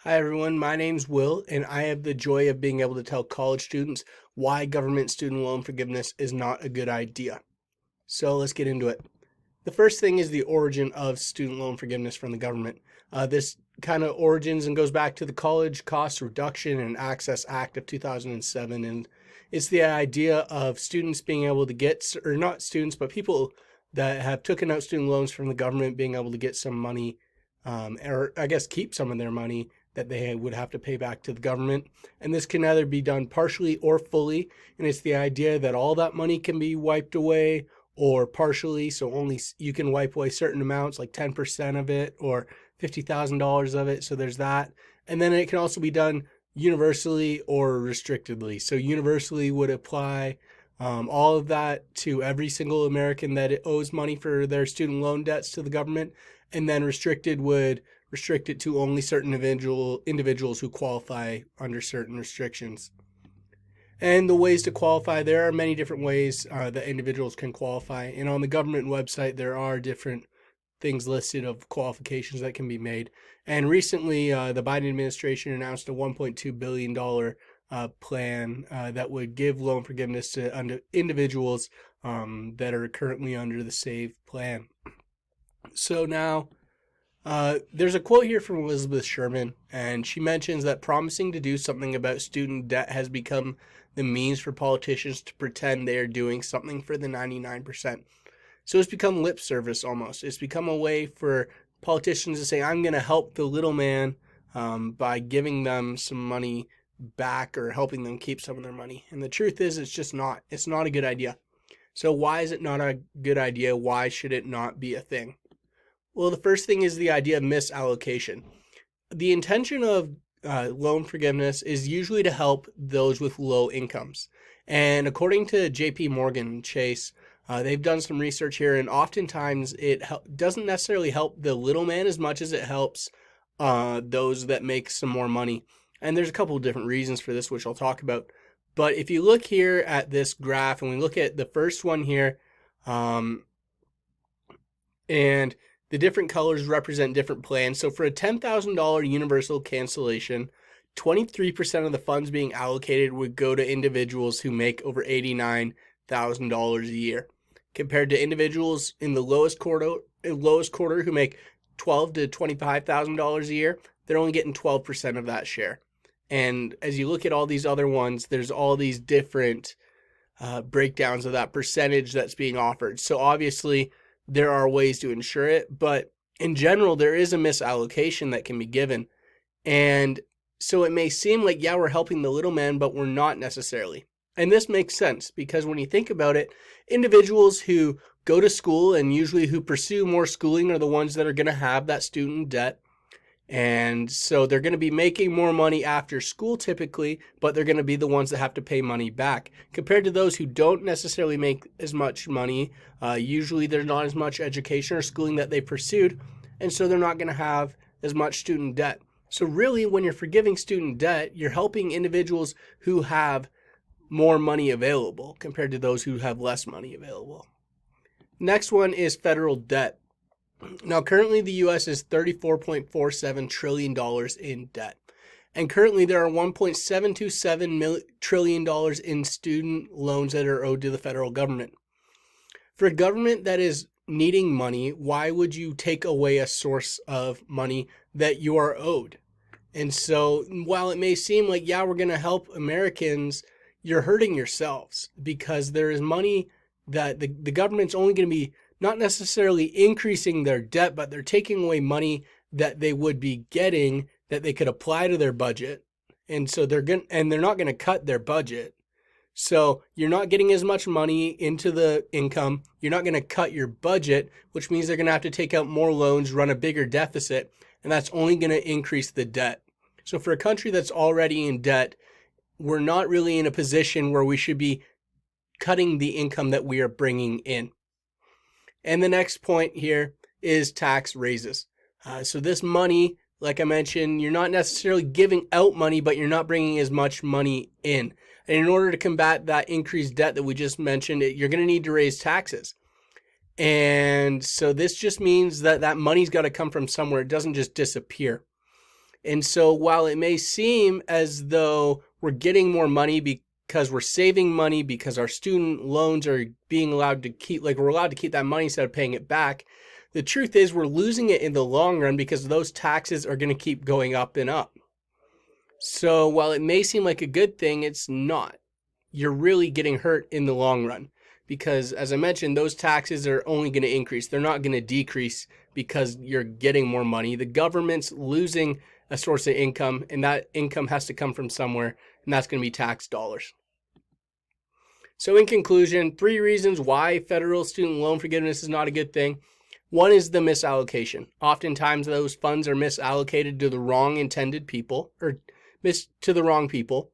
Hi everyone, my name's Will, and I have the joy of being able to tell college students why government student loan forgiveness is not a good idea. So let's get into it. The first thing is the origin of student loan forgiveness from the government. This kind of origins and goes back to the College Cost Reduction and Access Act of 2007, and it's the idea of students being able to get, or not students, but people that have taken out student loans from the government being able to get some money, or I guess keep some of their money that they would have to pay back to the government. And this can either be done partially or fully. And it's the idea that all that money can be wiped away or partially. So only you can wipe away certain amounts, like 10% of it or $50,000 of it. So there's that. And then it can also be done universally or restrictedly. So universally would apply all of that to every single American that owes money for their student loan debts to the government. And then restricted would restrict it to only certain individuals who qualify under certain restrictions. And the ways to qualify, there are many different ways that individuals can qualify. And on the government website, there are different things listed of qualifications that can be made. And recently, the Biden administration announced a $1.2 billion plan that would give loan forgiveness to individuals that are currently under the SAVE plan. So now, there's a quote here from Elizabeth Sherman, and she mentions that promising to do something about student debt has become the means for politicians to pretend they are doing something for the 99%. So it's become lip service almost. It's become a way for politicians to say, I'm going to help the little man by giving them some money back or helping them keep some of their money. And the truth is, it's just not. It's not a good idea. So why is it not a good idea? Why should it not be a thing? Well, the first thing is the idea of misallocation. The intention of loan forgiveness is usually to help those with low incomes. And according to JP Morgan Chase, they've done some research here, and oftentimes it doesn't necessarily help the little man as much as it helps those that make some more money. And there's a couple of different reasons for this, which I'll talk about. But if you look here at this graph, and we look at the first one here, and the different colors represent different plans. So for a $10,000 universal cancellation, 23% of the funds being allocated would go to individuals who make over $89,000 a year, compared to individuals in the lowest quarter who make $12,000 to $25,000 a year. They're only getting 12% of that share. And as you look at all these other ones, there's all these different breakdowns of that percentage that's being offered. So obviously, there are ways to ensure it, but in general, there is a misallocation that can be given. And so it may seem like, yeah, we're helping the little man, but we're not necessarily. And this makes sense because when you think about it, individuals who go to school and usually who pursue more schooling are the ones that are going to have that student debt. And so they're going to be making more money after school typically, but they're going to be the ones that have to pay money back. Compared to those who don't necessarily make as much money, usually there's not as much education or schooling that they pursued, and so they're not going to have as much student debt. So really, when you're forgiving student debt, you're helping individuals who have more money available compared to those who have less money available. Next one is federal debt. Now, currently the U.S. is $34.47 trillion in debt. And currently there are $1.727 trillion in student loans that are owed to the federal government. For a government that is needing money, why would you take away a source of money that you are owed? And so while it may seem like, yeah, we're going to help Americans, you're hurting yourselves because there is money that the government's only going to be not necessarily increasing their debt, but they're taking away money that they would be getting that they could apply to their budget. And so they're not going to cut their budget. So you're not getting as much money into the income. You're not going to cut your budget, which means they're going to have to take out more loans, run a bigger deficit, and that's only going to increase the debt. So for a country that's already in debt, we're not really in a position where we should be cutting the income that we are bringing in. And the next point here is tax raises. So this money, like I mentioned, you're not necessarily giving out money, but you're not bringing as much money in. And in order to combat that increased debt that we just mentioned, you're going to need to raise taxes. And so this just means that that money's got to come from somewhere. It doesn't just disappear. And so while it may seem as though we're getting more money because we're saving money because our student loans are being allowed to keep, like we're allowed to keep that money instead of paying it back, the truth is we're losing it in the long run because those taxes are going to keep going up and up. So while it may seem like a good thing, it's not. You're really getting hurt in the long run because, as I mentioned, those taxes are only going to increase. They're not going to decrease because you're getting more money. The government's losing a source of income, and that income has to come from somewhere, and that's going to be tax dollars. So in conclusion, 3 reasons why federal student loan forgiveness is not a good thing. One is the misallocation. Oftentimes those funds are misallocated to the wrong intended people, or to the wrong people.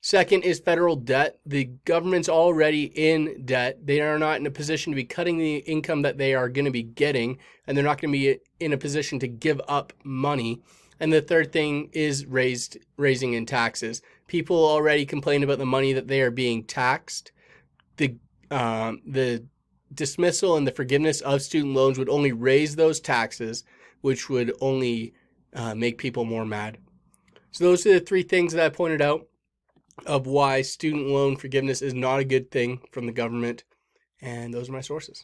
Second is federal debt. The government's already in debt. They are not in a position to be cutting the income that they are going to be getting, and they're not going to be in a position to give up money. And the third thing is raising in taxes. People already complain about the money that they are being taxed. The dismissal and the forgiveness of student loans would only raise those taxes, which would only make people more mad. So those are the 3 things that I pointed out of why student loan forgiveness is not a good thing from the government. And those are my sources.